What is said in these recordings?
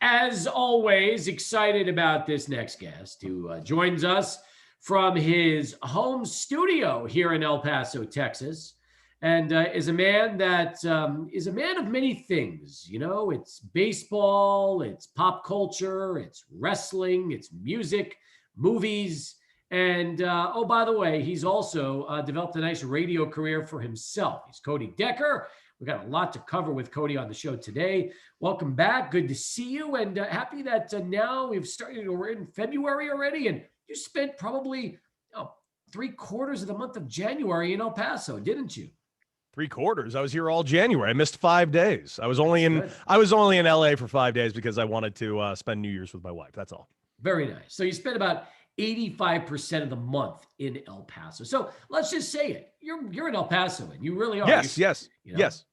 As always, excited about this next guest who joins us from his home studio here in El Paso, Texas, and is a man that is a man of many things. You know, it's baseball, it's pop culture, it's wrestling, it's music, movies. And oh, by the way, he's also developed a nice radio career for himself. He's Cody Decker. We got a lot to cover with Cody on the show today. Welcome back. Good to see you. And happy that now we've started, we're in February already. And you spent probably 3/4 of the month of January in El Paso, didn't you? 3/4. I was here all January. I missed 5 days. I was only in LA for 5 days because I wanted to spend New Year's with my wife. That's all. Very nice. So you spent about 85% of the month in El Paso. So let's just say it. You're in El Paso, and you really are. Yes. Yes.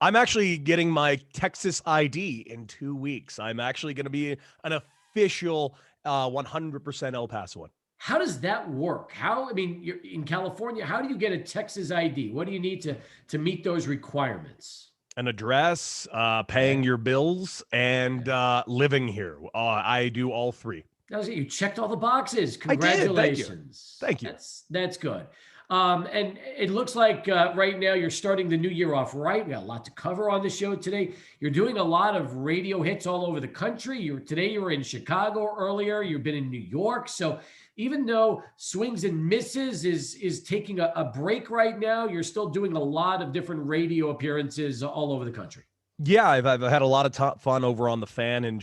I'm actually getting my Texas ID in 2 weeks. I'm actually going to be an official 100% El Pasoan. How does that work? You're in California. How do you get a Texas ID? What do you need to meet those requirements? An address, paying your bills, and living here. I do all three. That was it. You checked all the boxes. Congratulations. Thank you. That's good. And it looks like right now you're starting the new year off right. We got a lot to cover on the show today. You're doing a lot of radio hits all over the country. Today you were in Chicago earlier. You've been in New York. So even though Swings and Misses is taking a break right now, you're still doing a lot of different radio appearances all over the country. Yeah, I've had a lot of fun over on the Fan in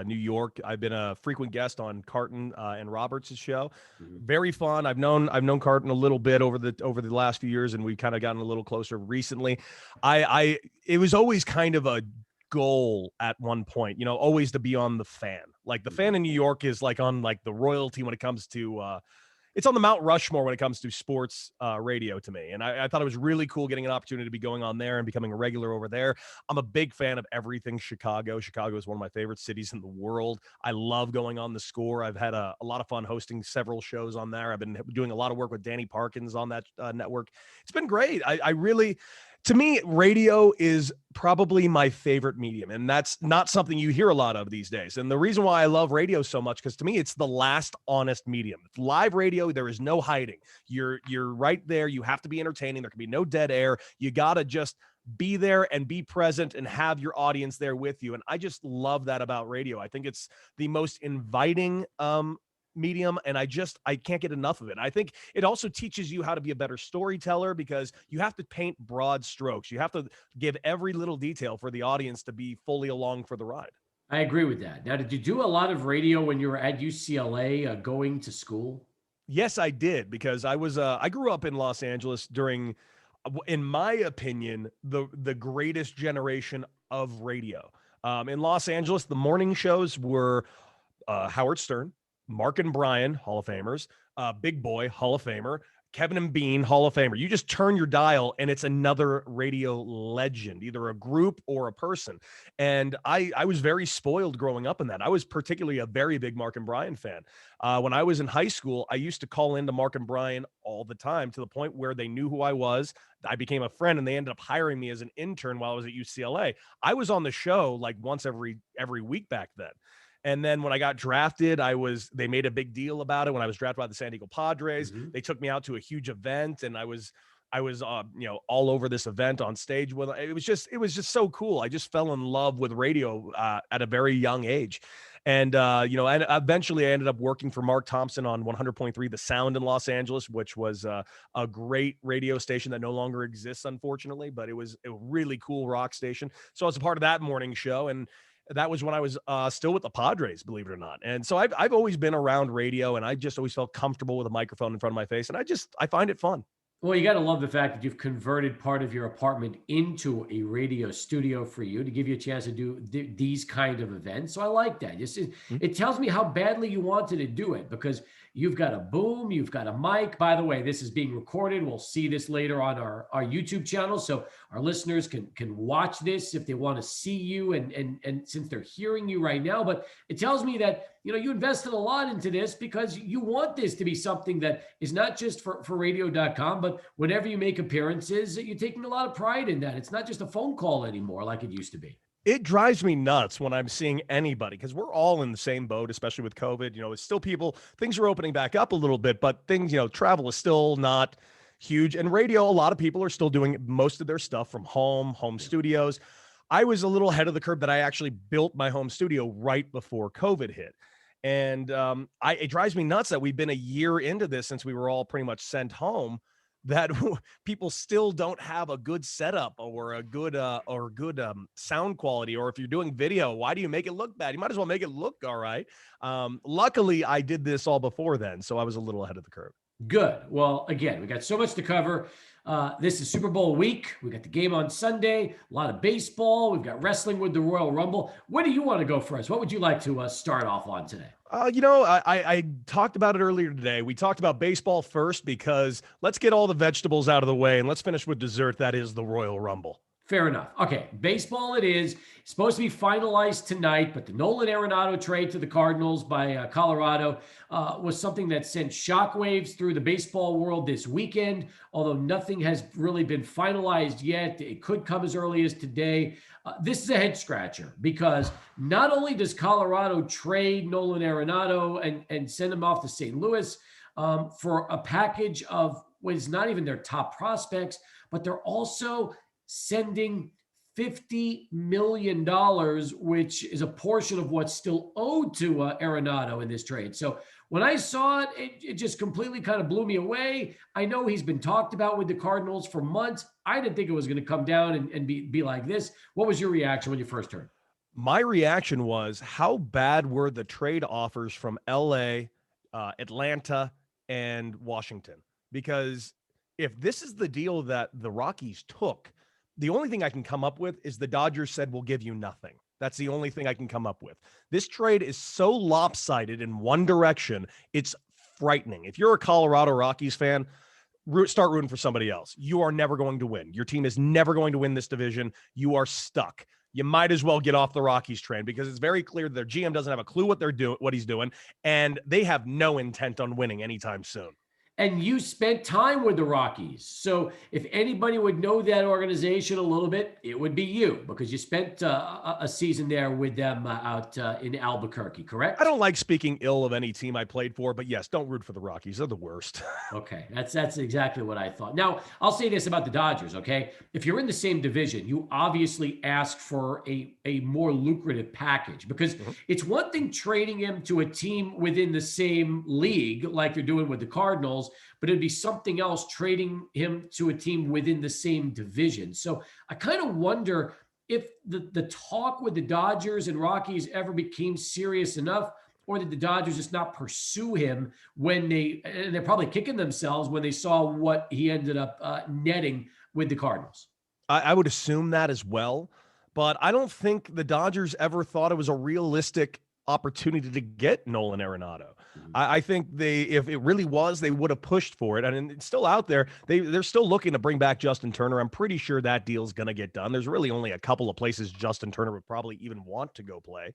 New York. I've been a frequent guest on Carton and Roberts' show. Mm-hmm. Very fun. I've known Carton a little bit over the last few years, and we've kind of gotten a little closer recently. It was always kind of a goal at one point, always to be on the Fan. Like the Fan in New York is like on like the royalty when it comes to it's on the Mount Rushmore when it comes to sports radio to me. And I thought it was really cool getting an opportunity to be going on there and becoming a regular over there. I'm a big fan of everything Chicago. Chicago is one of my favorite cities in the world. I love going on The Score. I've had a lot of fun hosting several shows on there. I've been doing a lot of work with Danny Parkins on that network. It's been great. I really... To me, radio is probably my favorite medium, and that's not something you hear a lot of these days. And the reason why I love radio so much, because to me, it's the last honest medium. It's live radio, there is no hiding. You're right there. You have to be entertaining. There can be no dead air. You got to just be there and be present and have your audience there with you. And I just love that about radio. I think it's the most inviting medium, and I can't get enough of it. I think it also teaches you how to be a better storyteller because you have to paint broad strokes. You have to give every little detail for the audience to be fully along for the ride. I agree with that. Now, did you do a lot of radio when you were at UCLA going to school? Yes, I did, because I grew up in Los Angeles during, in my opinion, the greatest generation of radio. In Los Angeles, the morning shows were Howard Stern, Mark and Brian, Hall of Famers, Big Boy, Hall of Famer, Kevin and Bean, Hall of Famer. You just turn your dial and it's another radio legend, either a group or a person. And I was very spoiled growing up in that. I was particularly a very big Mark and Brian fan. When I was in high school, I used to call into Mark and Brian all the time, to the point where they knew who I was. I became a friend, and they ended up hiring me as an intern while I was at UCLA. I was on the show like once every week back then. And then when I got drafted, they made a big deal about it. When I was drafted by the San Diego Padres, They took me out to a huge event, and I was all over this event on stage with it. It was just so cool. I just fell in love with radio at a very young age. And and eventually I ended up working for Mark Thompson on 100.3 The Sound in Los Angeles, which was a great radio station that no longer exists, unfortunately, but it was a really cool rock station. So I was a part of that morning show, and that was when I was still with the Padres, believe it or not. And so I've always been around radio, and I just always felt comfortable with a microphone in front of my face. And I find it fun. Well, you got to love the fact that you've converted part of your apartment into a radio studio for you to give you a chance to do these kind of events. So I like that. It tells me how badly you wanted to do it, because you've got a boom, you've got a mic. By the way, this is being recorded. We'll see this later on our YouTube channel, so our listeners can watch this if they want to see you and since they're hearing you right now. But it tells me that you invested a lot into this because you want this to be something that is not just for radio.com, but whenever you make appearances, you're taking a lot of pride in that. It's not just a phone call anymore like it used to be. It drives me nuts when I'm seeing anybody, because we're all in the same boat, especially with COVID. It's still things are opening back up a little bit, but things, travel is still not huge. And radio, a lot of people are still doing most of their stuff from home studios. I was a little ahead of the curve that I actually built my home studio right before COVID hit. And it drives me nuts that we've been a year into this since we were all pretty much sent home, that people still don't have a good setup or a good sound quality. Or if you're doing video, why do you make it look bad? You might as well make it look all right. Luckily, I did this all before then, so I was a little ahead of the curve. Good. Well, again, we got so much to cover. This is Super Bowl week. We got the game on Sunday, a lot of baseball. We've got wrestling with the Royal Rumble. Where do you want to go first? What would you like to start off on today? I talked about it earlier today. We talked about baseball first because let's get all the vegetables out of the way and let's finish with dessert. That is the Royal Rumble. Fair enough. Okay, baseball it is. It's supposed to be finalized tonight, but the Nolan Arenado trade to the Cardinals by Colorado was something that sent shockwaves through the baseball world this weekend, although nothing has really been finalized yet. It could come as early as today. This is a head scratcher because not only does Colorado trade Nolan Arenado and send him off to St. Louis for a package of what is not even their top prospects, but they're also sending $50 million, which is a portion of what's still owed to Arenado in this trade. So when I saw it, it just completely kind of blew me away. I know he's been talked about with the Cardinals for months. I didn't think it was going to come down and be like this. What was your reaction when you first heard? My reaction was, how bad were the trade offers from LA, Atlanta, and Washington? Because if this is the deal that the Rockies took, the only thing I can come up with is the Dodgers said, we'll give you nothing. That's the only thing I can come up with. This trade is so lopsided in one direction. It's frightening. If you're a Colorado Rockies fan, start rooting for somebody else. You are never going to win. Your team is never going to win this division. You are stuck. You might as well get off the Rockies train because it's very clear their GM doesn't have a clue what he's doing, and they have no intent on winning anytime soon. And you spent time with the Rockies. So if anybody would know that organization a little bit, it would be you because you spent a season there with them out in Albuquerque, correct? I don't like speaking ill of any team I played for, but yes, don't root for the Rockies. They're the worst. Okay, that's exactly what I thought. Now, I'll say this about the Dodgers, okay? If you're in the same division, you obviously ask for a more lucrative package because it's one thing trading him to a team within the same league like they're doing with the Cardinals, but it'd be something else trading him to a team within the same division. So I kind of wonder if the talk with the Dodgers and Rockies ever became serious enough, or did the Dodgers just not pursue him and they're probably kicking themselves when they saw what he ended up netting with the Cardinals. I would assume that as well, but I don't think the Dodgers ever thought it was a realistic opportunity to get Nolan Arenado. I think if it really was, they would have pushed for it. And it's still out there. They're still looking to bring back Justin Turner. I'm pretty sure that deal's going to get done. There's really only a couple of places Justin Turner would probably even want to go play.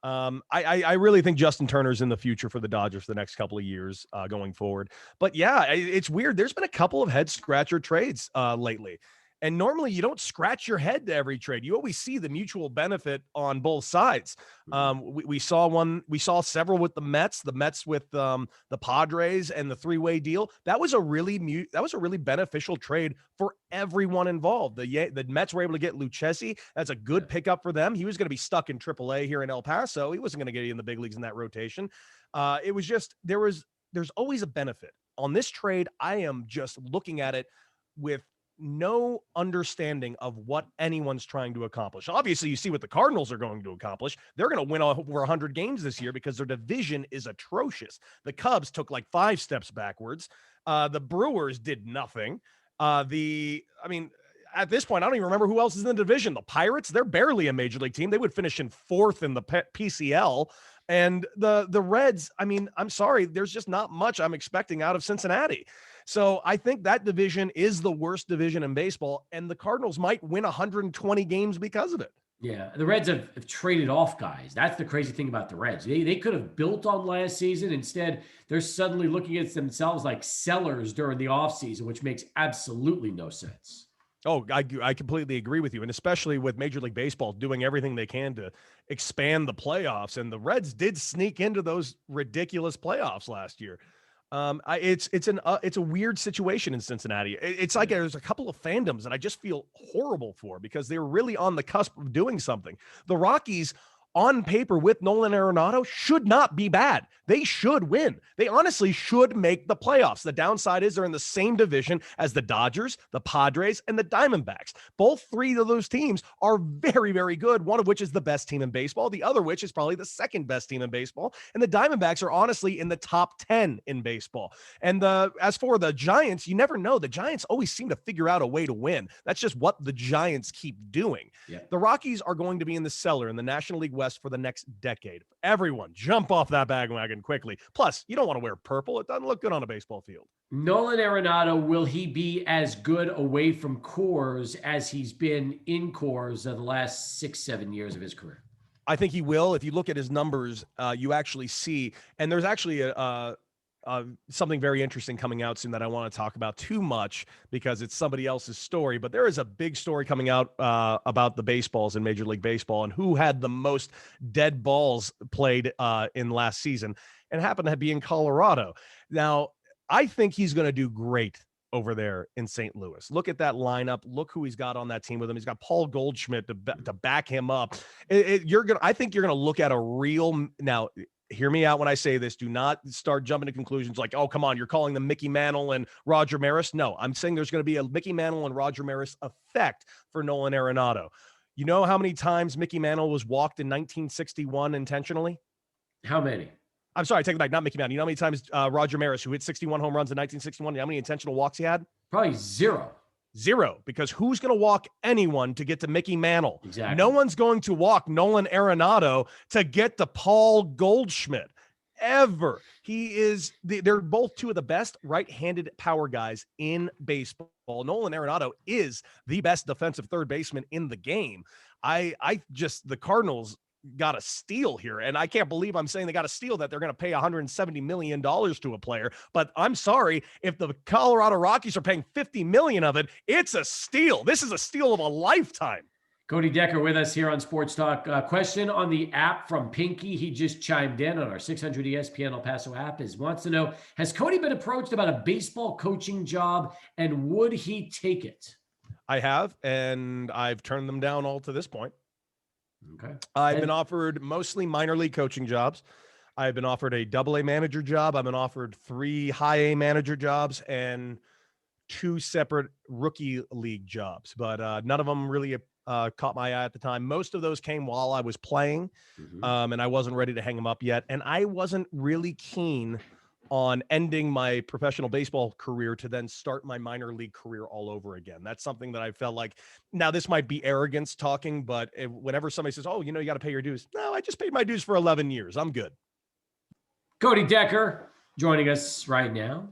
I really think Justin Turner's in the future for the Dodgers for the next couple of years going forward. But yeah, it's weird. There's been a couple of head scratcher trades lately. And normally you don't scratch your head to every trade. You always see the mutual benefit on both sides. We saw several with the Mets with the Padres and the three-way deal. That was a really beneficial trade for everyone involved. The Mets were able to get Lucchesi. That's a good pickup for them. He was going to be stuck in AAA here in El Paso. He wasn't going to get in the big leagues in that rotation. It was just, there's always a benefit. On this trade, I am just looking at it with no understanding of what anyone's trying to accomplish. Obviously, you see what the Cardinals are going to accomplish. They're going to win over 100 games this year because their division is atrocious. The Cubs took like 5 steps backwards. The Brewers did nothing. At this point, I don't even remember who else is in the division. The Pirates, they're barely a major league team. They would finish in 4th in the PCL. And the Reds, I'm sorry, there's just not much I'm expecting out of Cincinnati. So I think that division is the worst division in baseball, and the Cardinals might win 120 games because of it. Yeah, the Reds have traded off guys. That's the crazy thing about the Reds. They could have built on last season. Instead, they're suddenly looking at themselves like sellers during the offseason, which makes absolutely no sense. Oh, I completely agree with you. And especially with Major League Baseball doing everything they can to expand the playoffs. And the Reds did sneak into those ridiculous playoffs last year. It's a weird situation in Cincinnati. It's like there's a couple of fandoms that I just feel horrible for because they were really on the cusp of doing something. The Rockies on paper with Nolan Arenado should not be bad. They should win. They honestly should make the playoffs. The downside is they're in the same division as the Dodgers, the Padres, and the Diamondbacks. Both three of those teams are very, very good, one of which is the best team in baseball, the other which is probably the second best team in baseball. And the Diamondbacks are honestly in the top 10 in baseball. And as for the Giants, you never know. The Giants always seem to figure out a way to win. That's just what the Giants keep doing. Yeah. The Rockies are going to be in the cellar in the National League West for the next decade. Everyone jump off that bandwagon quickly. Plus, you don't want to wear purple. It doesn't look good on a baseball field. Nolan Arenado, will he be as good away from Coors as he's been in Coors the last 6-7 years of his career? I think he will. If you look at his numbers, you actually see, and there's actually something very interesting coming out soon that I want to talk about too much because it's somebody else's story, but there is a big story coming out about the baseballs in Major League Baseball and who had the most dead balls played in last season, and happened to be in Colorado. Now, I think he's going to do great over there in St. Louis. Look at that lineup. Look who he's got on that team with him. He's got Paul Goldschmidt to back him up. I think you're going to look at a real, now hear me out when I say this. Do not start jumping to conclusions like, oh, come on, you're calling them Mickey Mantle and Roger Maris. No, I'm saying there's going to be a Mickey Mantle and Roger Maris effect for Nolan Arenado. You know how many times Mickey Mantle was walked in 1961 intentionally? How many? I'm sorry, I take it back. Not Mickey Mantle. You know how many times Roger Maris, who hit 61 home runs in 1961, you know how many intentional walks he had? Probably zero. Zero, because who's going to walk anyone to get to Mickey Mantle? Exactly. No one's going to walk Nolan Arenado to get to Paul Goldschmidt ever. They're both two of the best right-handed power guys in baseball. Nolan Arenado is the best defensive third baseman in the game. The Cardinals got a steal here, and I can't believe I'm saying they got a steal that they're going to pay $170 million to a player, but I'm sorry, if the Colorado Rockies are paying $50 million of it, it's a steal. This is a steal of a lifetime. Cody Decker with us here on Sports Talk. Question on the app from Pinky. He just chimed in on our 600 ESPN El Paso app. Wants to know, has Cody been approached about a baseball coaching job, and would he take it? I have, and I've turned them down all to this point. Okay. I've been offered mostly minor league coaching jobs. I've been offered a AA manager job. I've been offered 3 high A manager jobs and 2 separate rookie league jobs, but none of them really caught my eye at the time. Most of those came while I was playing, and I wasn't ready to hang them up yet. And I wasn't really keen on ending my professional baseball career to then start my minor league career all over again. That's something that I felt like, now this might be arrogance talking, but whenever somebody says, oh, you got to pay your dues. No, I just paid my dues for 11 years. I'm good. Cody Decker joining us right now.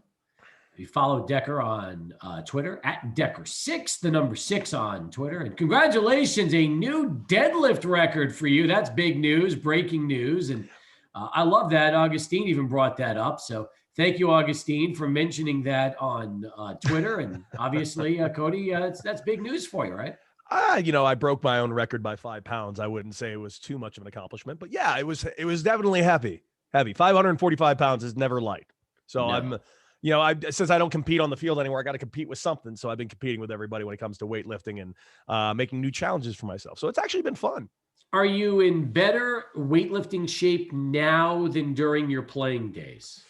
You follow Decker on Twitter at Decker6, the number 6 on Twitter. And congratulations, a new deadlift record for you. That's big news, breaking news. And I love that. Augustine even brought that up. So thank you, Augustine, for mentioning that on Twitter. And obviously, Cody, that's big news for you, right? I broke my own record by 5 pounds. I wouldn't say it was too much of an accomplishment, but yeah, it was definitely heavy. 545 pounds is never light. So no. Since I don't compete on the field anymore, I got to compete with something. So I've been competing with everybody when it comes to weightlifting and making new challenges for myself. So it's actually been fun. Are you in better weightlifting shape now than during your playing days?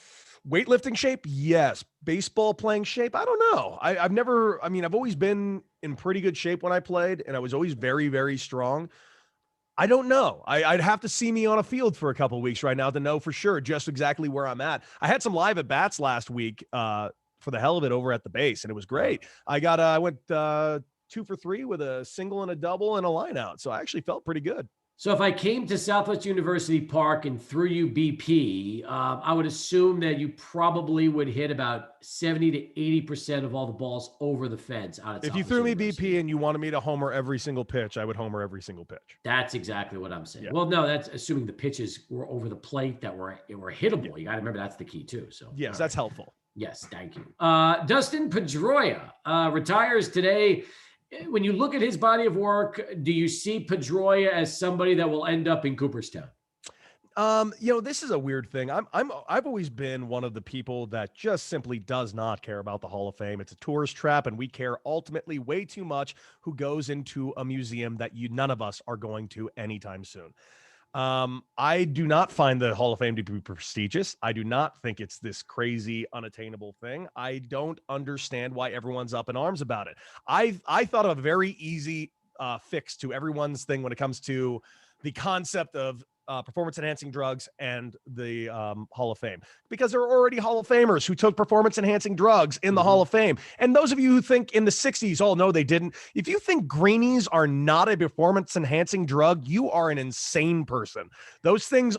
Weightlifting shape? Yes. Baseball playing shape? I don't know. I've always been in pretty good shape when I played, and I was always very, very strong. I don't know. I'd have to see me on a field for a couple of weeks right now to know for sure just exactly where I'm at. I had some live at bats last week for the hell of it over at the base, and it was great. I went 2 for 3 with a single and a double and a line out. So I actually felt pretty good. So if I came to Southwest University Park and threw you BP, I would assume that you probably would hit about 70 to 80% of all the balls over the fence out at If you threw me BP and you wanted me to homer every single pitch, I would homer every single pitch. That's exactly what I'm saying. Yeah. Well, no, that's assuming the pitches were over the plate that were hittable. Yeah. You got to remember that's the key too. So yes, that's helpful. Yes, thank you. Dustin Pedroia retires today when you look at his body of work, do you see Pedroia as somebody that will end up in Cooperstown? This is a weird thing. I've always been one of the people that just simply does not care about the Hall of Fame. It's a tourist trap, and we care ultimately way too much who goes into a museum that none of us are going to anytime soon. I do not find the Hall of Fame to be prestigious. I do not think it's this crazy, unattainable thing. I don't understand why everyone's up in arms about it. I thought of a very easy fix to everyone's thing when it comes to the concept of performance enhancing drugs and the Hall of Fame, because there are already Hall of Famers who took performance enhancing drugs in the Hall of Fame. And those of you who think in the 60s, oh no, they didn't. If you think greenies are not a performance enhancing drug, you are an insane person. Those things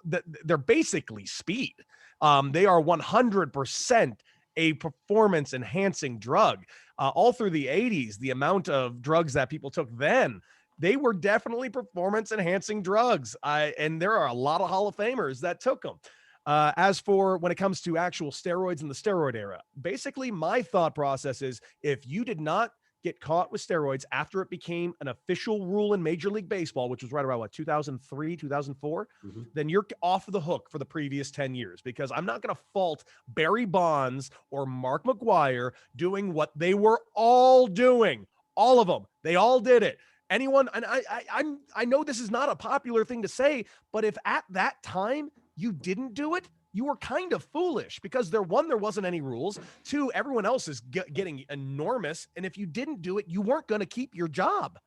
they're basically speed. They are 100% a performance enhancing drug. All through the 80s, the amount of drugs that people took then, they were definitely performance enhancing drugs. And there are a lot of Hall of Famers that took them. As for when it comes to actual steroids in the steroid era, basically my thought process is if you did not get caught with steroids after it became an official rule in Major League Baseball, which was right around 2003, 2004, then you're off the hook for the previous 10 years, because I'm not going to fault Barry Bonds or Mark McGwire doing what they were all doing. All of them. They all did it. Anyone, and I know this is not a popular thing to say, but if at that time you didn't do it, you were kind of foolish, because there wasn't any rules. Two, everyone else is getting enormous. And if you didn't do it, you weren't going to keep your job.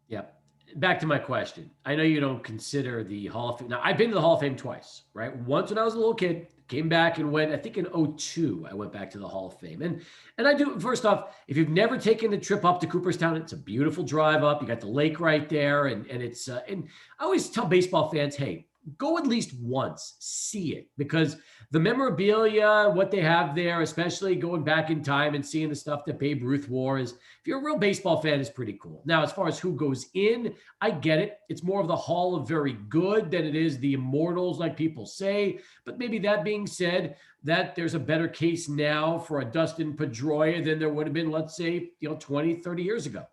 Yep. Back to my question. I know you don't consider the Hall of Fame. Now, I've been to the Hall of Fame twice, right? Once when I was a little kid, came back and went, I think in 2002, I went back to the Hall of Fame. And I do, first off, if you've never taken the trip up to Cooperstown, it's a beautiful drive up. You got the lake right there. And it's, and I always tell baseball fans, hey, go at least once, see it, because the memorabilia, what they have there, especially going back in time and seeing the stuff that Babe Ruth wore, is, if you're a real baseball fan, is pretty cool. Now, as far as who goes in, I get it. It's more of the Hall of Very Good than it is the Immortals, like people say. But maybe that being said, that there's a better case now for a Dustin Pedroia than there would have been, let's say, 20, 30 years ago.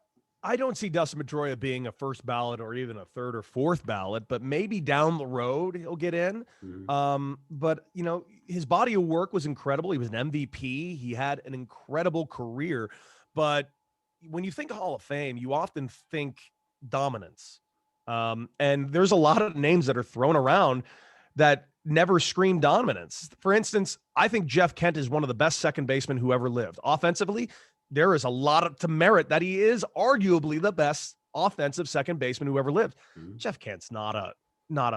I don't see Dustin Pedroia being a first ballot or even a third or fourth ballot, but maybe down the road he'll get in. But his body of work was incredible. He was an MVP. He had an incredible career. But when you think Hall of Fame, you often think dominance. And there's a lot of names that are thrown around that never scream dominance. For instance, I think Jeff Kent is one of the best second basemen who ever lived. Offensively, there is a lot to merit that he is arguably the best offensive second baseman who ever lived. Jeff Kent's not a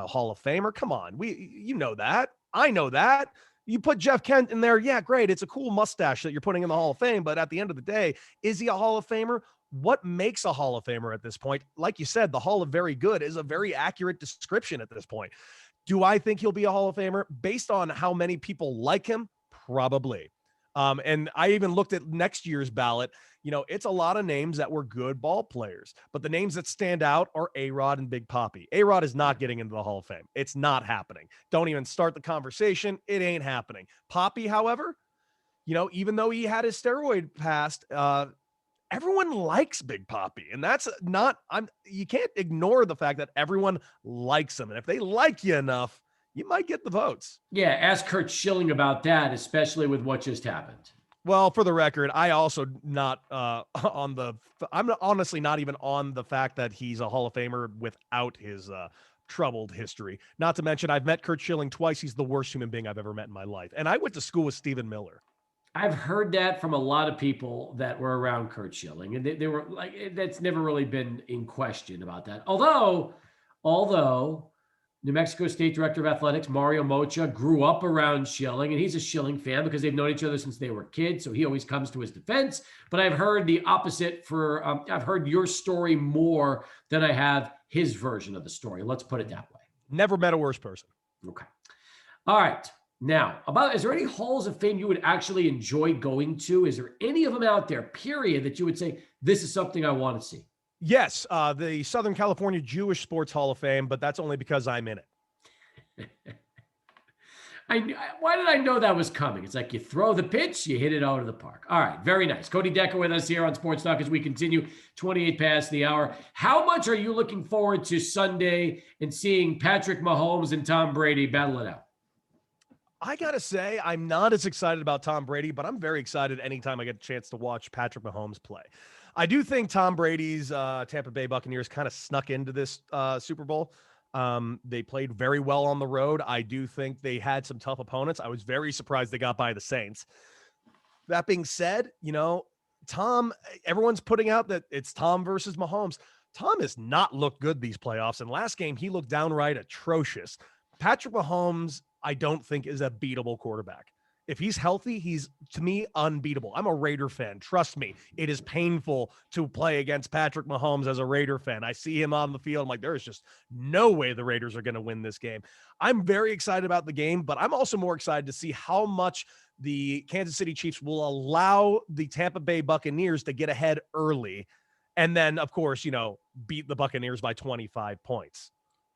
Hall of Famer. Come on. You know that. I know that. You put Jeff Kent in there. Yeah, great. It's a cool mustache that you're putting in the Hall of Fame. But at the end of the day, is he a Hall of Famer? What makes a Hall of Famer at this point? Like you said, the Hall of Very Good is a very accurate description at this point. Do I think he'll be a Hall of Famer based on how many people like him? Probably. And I even looked at next year's ballot. It's a lot of names that were good ball players, but the names that stand out are A-Rod and Big Papi. A-Rod is not getting into the Hall of Fame. It's not happening. Don't even start the conversation. It ain't happening. Papi, however, even though he had his steroid past, everyone likes Big Papi, and that's not, you can't ignore the fact that everyone likes him. And if they like you enough, you might get the votes. Yeah, ask Curt Schilling about that, especially with what just happened. Well, for the record, I also I'm honestly not even on the fact that he's a Hall of Famer without his troubled history. Not to mention, I've met Curt Schilling twice. He's the worst human being I've ever met in my life. And I went to school with Stephen Miller. I've heard that from a lot of people that were around Curt Schilling, and they were like, that's never really been in question about that. Although New Mexico State Director of Athletics, Mario Mocha, grew up around Schilling, and he's a Schilling fan because they've known each other since they were kids, so he always comes to his defense. But I've heard the opposite I've heard your story more than I have his version of the story. Let's put it that way. Never met a worse person. Okay. All right. Now, is there any halls of fame you would actually enjoy going to? Is there any of them out there, period, that you would say, this is something I want to see? Yes, the Southern California Jewish Sports Hall of Fame, but that's only because I'm in it. Why did I know that was coming? It's like you throw the pitch, you hit it out of the park. All right, very nice. Cody Decker with us here on Sports Talk as we continue 28 past the hour. How much are you looking forward to Sunday and seeing Patrick Mahomes and Tom Brady battle it out? I got to say, I'm not as excited about Tom Brady, but I'm very excited anytime I get a chance to watch Patrick Mahomes play. I do think Tom Brady's Tampa Bay Buccaneers kind of snuck into this Super Bowl. They played very well on the road. I do think they had some tough opponents. I was very surprised they got by the Saints. That being said, Tom, everyone's putting out that it's Tom versus Mahomes. Tom has not looked good these playoffs. And last game, he looked downright atrocious. Patrick Mahomes, I don't think, is a beatable quarterback. If he's healthy, he's, to me, unbeatable. I'm a Raider fan. Trust me, it is painful to play against Patrick Mahomes as a Raider fan. I see him on the field. I'm like, there is just no way the Raiders are going to win this game. I'm very excited about the game, but I'm also more excited to see how much the Kansas City Chiefs will allow the Tampa Bay Buccaneers to get ahead early. And then, of course, beat the Buccaneers by 25 points.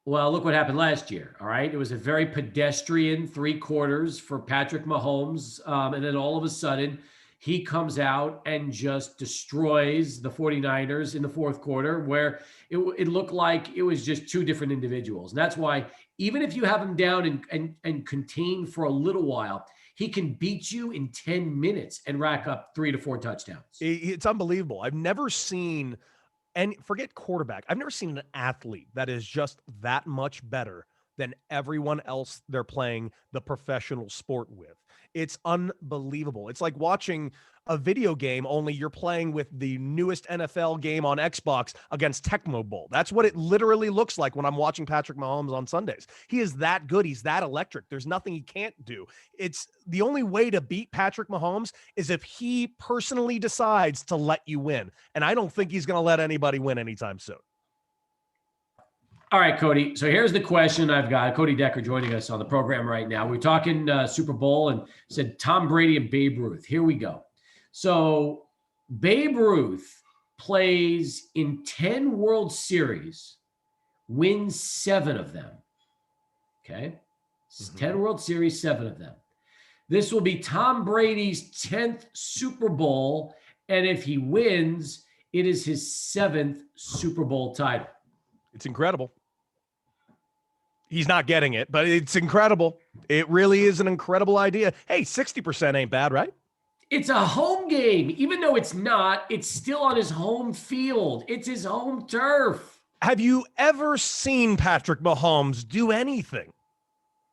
Well, look what happened last year, all right? It was a very pedestrian 3 quarters for Patrick Mahomes, and then all of a sudden, he comes out and just destroys the 49ers in the fourth quarter, where it looked like it was just 2 different individuals. And that's why, even if you have him down and contained for a little while, he can beat you in 10 minutes and rack up 3 to 4 touchdowns. It's unbelievable. I've never seen... And forget quarterback. I've never seen an athlete that is just that much better than everyone else they're playing the professional sport with. It's unbelievable. It's like watching a video game, only you're playing with the newest NFL game on Xbox against Tecmo Bowl. That's what it literally looks like when I'm watching Patrick Mahomes on Sundays. He is that good. He's that electric. There's nothing he can't do. It's the only way to beat Patrick Mahomes is if he personally decides to let you win. And I don't think he's going to let anybody win anytime soon. All right, Cody. So here's the question I've got. Cody Decker joining us on the program right now. We're talking Super Bowl and said Tom Brady and Babe Ruth. Here we go. So Babe Ruth plays in 10 World Series, wins 7 of them. Okay? 10 World Series, 7 of them. This will be Tom Brady's 10th Super Bowl, and if he wins, it is his 7th Super Bowl title. It's incredible. He's not getting it, but it's incredible. It really is an incredible idea. Hey, 60% ain't bad, right? It's a home game. Even though it's not, it's still on his home field. It's his home turf. Have you ever seen Patrick Mahomes do anything?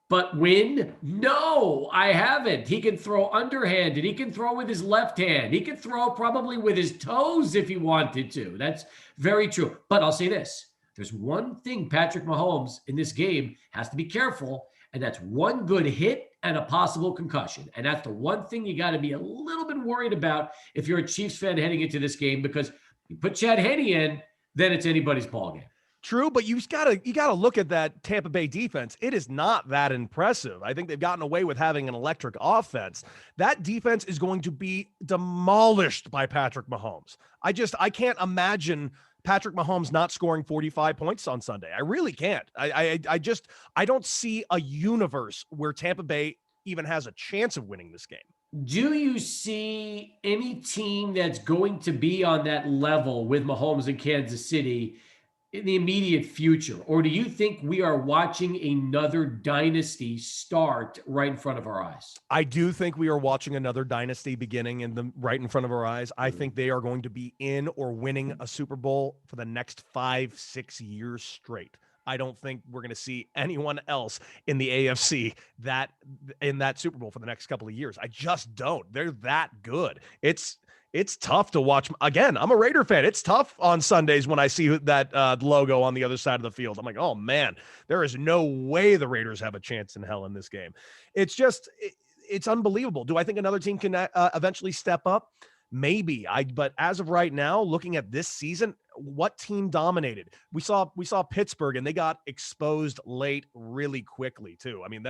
But win? No, I haven't. He can throw underhanded. He can throw with his left hand. He can throw probably with his toes if he wanted to. That's very true. But I'll say this. There's one thing Patrick Mahomes in this game has to be careful, and that's one good hit and a possible concussion. And that's the one thing you got to be a little bit worried about if you're a Chiefs fan heading into this game, because you put Chad Henne in, then it's anybody's ball game. True, but you gotta look at that Tampa Bay defense. It is not that impressive. I think they've gotten away with having an electric offense. That defense is going to be demolished by Patrick Mahomes. I can't imagine Patrick Mahomes not scoring 45 points on Sunday. I really can't. I don't see a universe where Tampa Bay even has a chance of winning this game. Do you see any team that's going to be on that level with Mahomes in Kansas City in the immediate future? Or do you think we are watching another dynasty start right in front of our eyes? I do think we are watching another dynasty beginning right in front of our eyes. I think they are going to be in or winning a Super Bowl for the next 5-6 years straight. I don't think we're going to see anyone else in the AFC in that Super Bowl for the next couple of years. I just don't. They're that good. It's tough to watch. Again, I'm a Raider fan. It's tough on Sundays when I see that logo on the other side of the field. I'm like, oh man, there is no way the Raiders have a chance in hell in this game. It's just, it's unbelievable. Do I think another team can eventually step up? Maybe. But as of right now, looking at this season, what team dominated? We saw Pittsburgh, and they got exposed late really quickly too. I mean,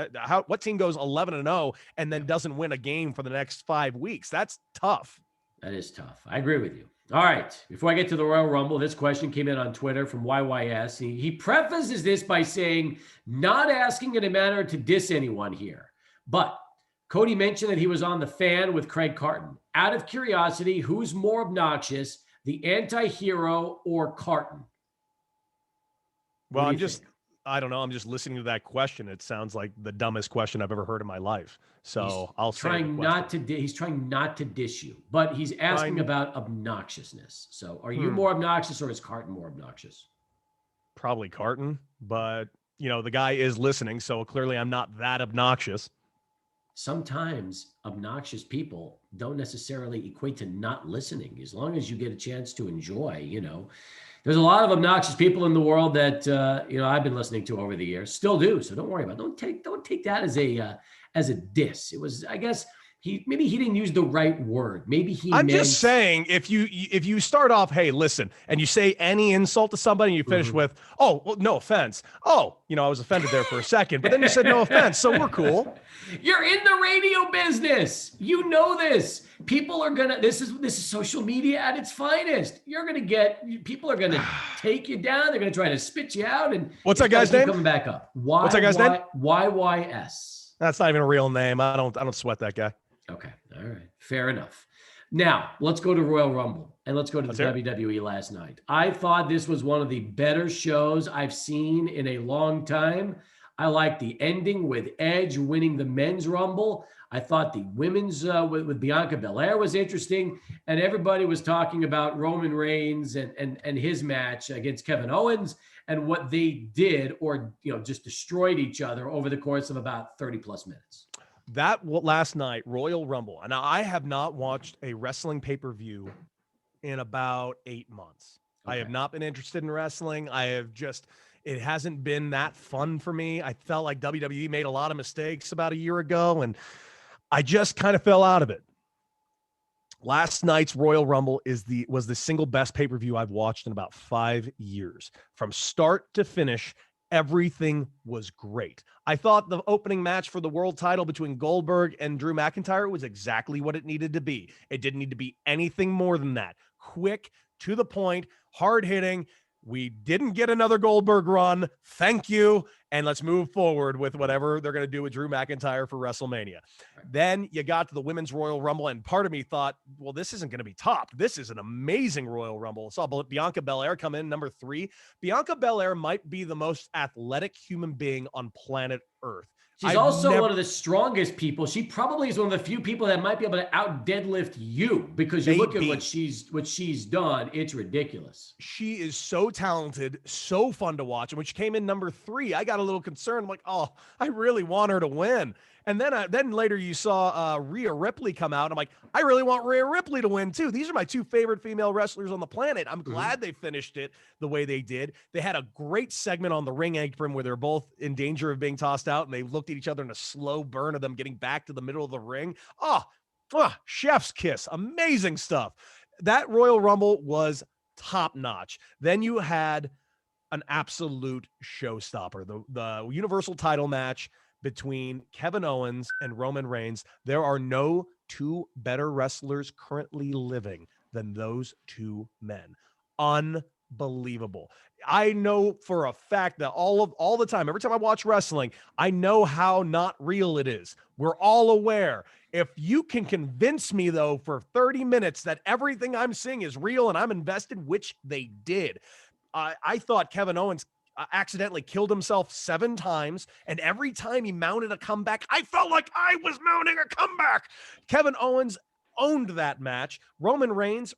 what team goes 11-0 and then doesn't win a game for the next 5 weeks? That's tough. That is tough. I agree with you. All right. Before I get to the Royal Rumble, this question came in on Twitter from YYS. He prefaces this by saying, not asking in a manner to diss anyone here, But Cody mentioned that he was on the Fan with Craig Carton. Out of curiosity, who's more obnoxious, the anti-hero or Carton? Well, I don't know. I'm just listening to that question. It sounds like the dumbest question I've ever heard in my life. So I'll say he's trying not to dish you, but he's asking about obnoxiousness. So are you more obnoxious or is Carton more obnoxious? Probably Carton, but the guy is listening. So clearly I'm not that obnoxious. Sometimes obnoxious people don't necessarily equate to not listening. As long as you get a chance to enjoy, there's a lot of obnoxious people in the world that I've been listening to over the years, still do. So don't worry about it. Don't take that as a diss. It was, I guess, maybe he didn't use the right word. Maybe I'm just saying, if you start off, hey, listen, and you say any insult to somebody and you finish with, oh, well, no offense. Oh, I was offended there for a second, but then you said no offense. So we're cool. You're in the radio business. You know this. People are this is social media at its finest. People are gonna take you down. They're gonna try to spit you out. And what's that guy's name? Coming back up. What's that guy's name? YYS. That's not even a real name. I don't sweat that guy. Okay. All right. Fair enough. Now, let's go to Royal Rumble and let's go to the WWE last night. I thought this was one of the better shows I've seen in a long time. I like the ending with Edge winning the men's Rumble. I thought the women's with Bianca Belair was interesting. And everybody was talking about Roman Reigns and his match against Kevin Owens and what they did or just destroyed each other over the course of about 30 plus minutes. That last night, Royal Rumble. And I have not watched a wrestling pay-per-view in about 8 months. Okay. I have not been interested in wrestling. It hasn't been that fun for me. I felt like WWE made a lot of mistakes about a year ago, and I just kind of fell out of it. Last night's Royal Rumble was the single best pay-per-view I've watched in about 5 years. From start to finish, everything was great. I thought the opening match for the world title between Goldberg and Drew McIntyre was exactly what it needed to be. It didn't need to be anything more than that. Quick, to the point, hard-hitting. We didn't get another Goldberg run. Thank you. And let's move forward with whatever they're going to do with Drew McIntyre for WrestleMania. Then you got to the Women's Royal Rumble, and part of me thought, well, this isn't going to be topped. This is an amazing Royal Rumble. I saw Bianca Belair come in number 3. Bianca Belair might be the most athletic human being on planet Earth. She's one of the strongest people. She probably is one of the few people that might be able to out deadlift you because you look at what she's done. It's ridiculous. She is so talented, so fun to watch. And when she came in number 3, I got a little concerned. I'm like, oh, I really want her to win. And then later you saw Rhea Ripley come out. I'm like, I really want Rhea Ripley to win too. These are my 2 favorite female wrestlers on the planet. I'm glad they finished it the way they did. They had a great segment on the ring apron where they're both in danger of being tossed out, and they looked at each other in a slow burn of them getting back to the middle of the ring. Chef's kiss. Amazing stuff. That Royal Rumble was top notch. Then you had an absolute showstopper, the Universal title match between Kevin Owens and Roman Reigns. There are no 2 better wrestlers currently living than those 2 men. Unbelievable. I know for a fact that all the time, every time I watch wrestling, I know how not real it is. We're all aware. If you can convince me, though, for 30 minutes that everything I'm seeing is real and I'm invested, which they did, I thought Kevin Owens accidentally killed himself 7 times, and every time he mounted a comeback, I felt like I was mounting a comeback. Kevin Owens owned that match. Roman Reigns,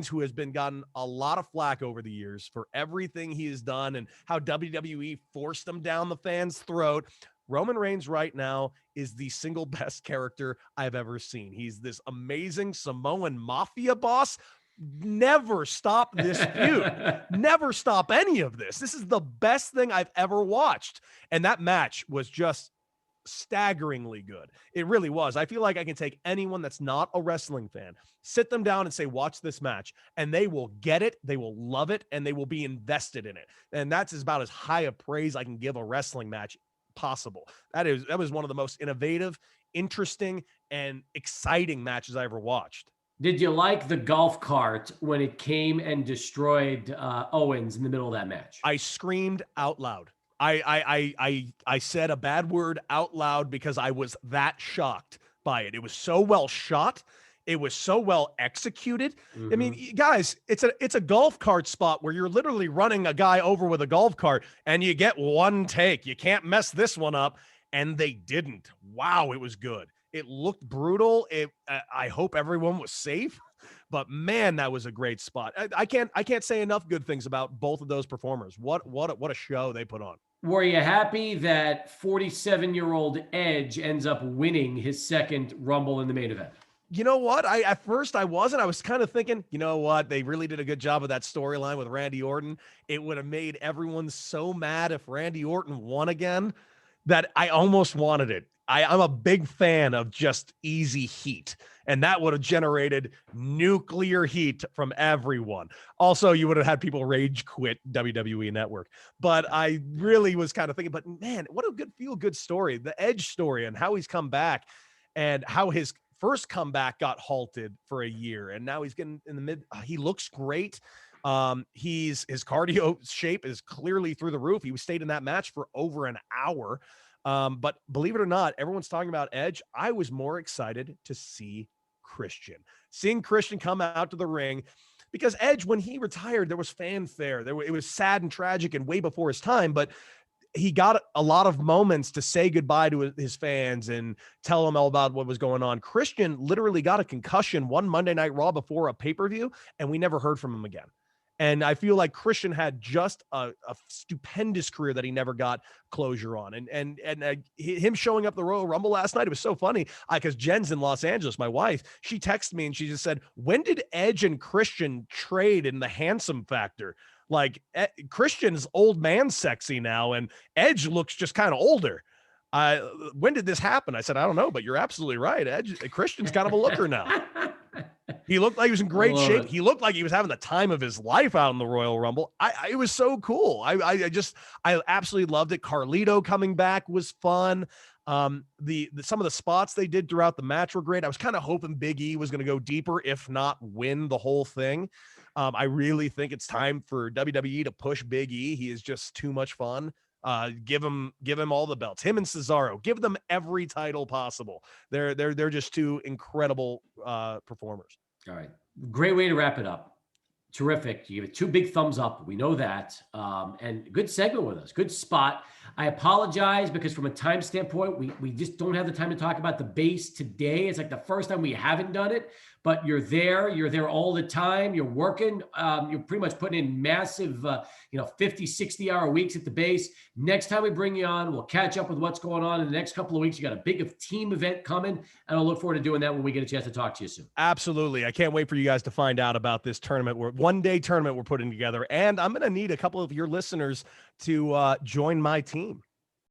who has been gotten a lot of flack over the years for everything he has done and how WWE forced him down the fans' throat. Roman Reigns right now is the single best character I've ever seen. He's this amazing Samoan mafia boss. Never stop this feud. Never stop any of this. This is the best thing I've ever watched. And that match was just staggeringly good. It really was. I feel like I can take anyone that's not a wrestling fan, sit them down and say, watch this match, and they will get it. They will love it, and they will be invested in it. And that's about as high a praise I can give a wrestling match possible. That was one of the most innovative, interesting, and exciting matches I ever watched. Did you like the golf cart when it came and destroyed Owens in the middle of that match? I screamed out loud. I said a bad word out loud because I was that shocked by it. It was so well shot. It was so well executed. I mean, guys, it's a golf cart spot where you're literally running a guy over with a golf cart and you get one take. You can't mess this one up. And they didn't. Wow, it was good. It looked brutal. I hope everyone was safe, but man, that was a great spot. I can't say enough good things about both of those performers. What a show they put on. Were you happy that 47-year-old Edge ends up winning his second Rumble in the main event? You know what? At first I wasn't. I was kind of thinking, you know what? They really did a good job of that storyline with Randy Orton. It would have made everyone so mad if Randy Orton won again that I almost wanted it. I'm a big fan of just easy heat, and that would have generated nuclear heat from everyone. Also, you would have had people rage quit WWE Network. But I really was kind of thinking, but man, what a good feel-good story. The Edge story and how he's come back and how his first comeback got halted for a year, and now he's getting in the mid. He looks great. His cardio shape is clearly through the roof. He stayed in that match for over an hour. But believe it or not, everyone's talking about Edge. I was more excited to see Christian. Seeing Christian come out to the ring, because Edge, when he retired, there was fanfare. It was sad and tragic and way before his time, but he got a lot of moments to say goodbye to his fans and tell them all about what was going on. Christian literally got a concussion one Monday Night Raw before a pay-per-view, and we never heard from him again. And I feel like Christian had just a stupendous career that he never got closure on. And him showing up the Royal Rumble last night, it was so funny because Jen's in Los Angeles, my wife. She texted me and she just said, when did Edge and Christian trade in the handsome factor? Like Christian's old man sexy now, and Edge looks just kind of older. When did this happen? I said, I don't know, but you're absolutely right. Christian's kind of a looker now. He looked like he was in great shape. He looked like he was having the time of his life out in the Royal Rumble. It was so cool. I absolutely loved it. Carlito coming back was fun. Some of the spots they did throughout the match were great. I was kind of hoping Big E was going to go deeper, if not win the whole thing. I really think it's time for WWE to push Big E. He is just too much fun. Give him all the belts. Him and Cesaro, give them every title possible. They're just two incredible performers. All right, great way to wrap it up. Terrific. You give it 2 big thumbs up. We know that. And good segment with us. Good spot. I apologize because from a time standpoint, we just don't have the time to talk about the base today. It's like the first time we haven't done it, but you're there. You're there all the time. You're working. You're pretty much putting in massive, 50, 60-hour weeks at the base. Next time we bring you on, we'll catch up with what's going on in the next couple of weeks. You got a big team event coming, and I'll look forward to doing that when we get a chance to talk to you soon. Absolutely. I can't wait for you guys to find out about this tournament. One-day tournament we're putting together, and I'm going to need a couple of your listeners to join my team.